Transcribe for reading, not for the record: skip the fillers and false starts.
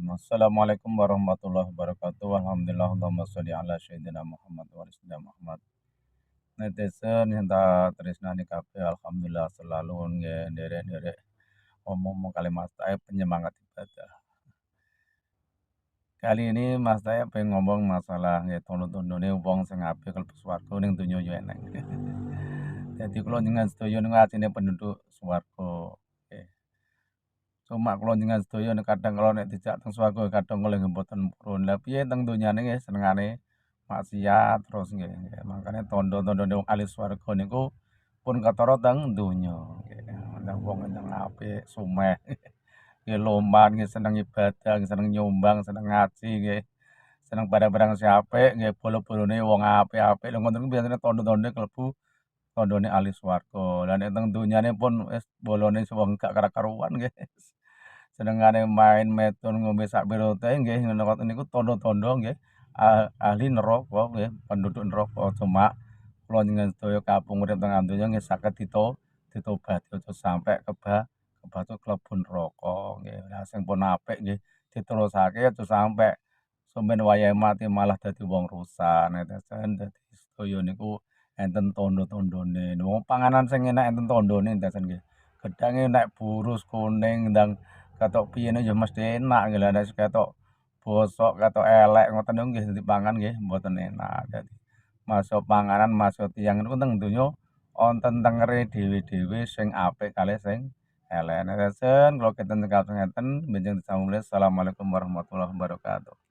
Assalamualaikum warahmatullahi wabarakatuh. Alhamdulillah, Allahumma sholli ala sayyidina Muhammad wa ala sayyidina Muhammad. Netizen yang tak tresnani kabeh alhamdulillah selalu nggih nderek-nderek omong-omong kali Mas Taib penyemangat ibadah. Kali ini Mas Taib pengen ngomong masalah nggih tondo-tondone wong sing apik klebu swarga ning donya yo eneng. Dadi kula njenengan sedaya niku atine penduduk swarga. Nggih. Cuma kula njenengan sedaya nek kadang kala nek dijak teng swarga kadang kala nggih mboten purun. Lah piye teng donyane nggih senengane maksiat terus nggih, nggih. Makane tondo-tondone wong ahli swarga niku pun ketara teng donya, nggih. Nang wong ingkang apik, sumeh, nggih loman, nggih seneng ibadah, nggih seneng nyumbang, seneng ngaji nggih, seneng barang-barang sing apik, nggih bolo-bolone wong apik-apik. Lha ngoten niku biasane tondo-tondone klebu tondone ahli swarga. Lah nek teng donyane pun wis bolone wong gak karu-karuan nggih. Senengane main medun ngombe sak piro teh nggih ngoten niku tondo-tondo nggih ahli neraka nggih, penduduk neraka. Cuma kula njenengan sedaya kapung urip teng donya nggih saged ditobati aja sampe kebacut klebu neraka nggih. Lah sing pun apik nggih diterusake aja sampe sampeyan wayahe mati malah dadi wong rusak. Netizen dadi sedaya niku enten tondo-tondone. Wong panganan sing enak enten tondone netizen nggih. Gedhange nek burus kuning ndang katok piyene ya mesti enak nggih, lha nek ketok bosok, ketok elek ngoten niku nggih dipangan nggih mboten enak. Dadi masuk panganan, masuk tiyang niku teng donya wonten tengere dhewe-dhewe sing apik kalih sing elek. Netizen kula kinten ngeten benjing disambung. Assalamualaikum warahmatullahi wabarakatuh.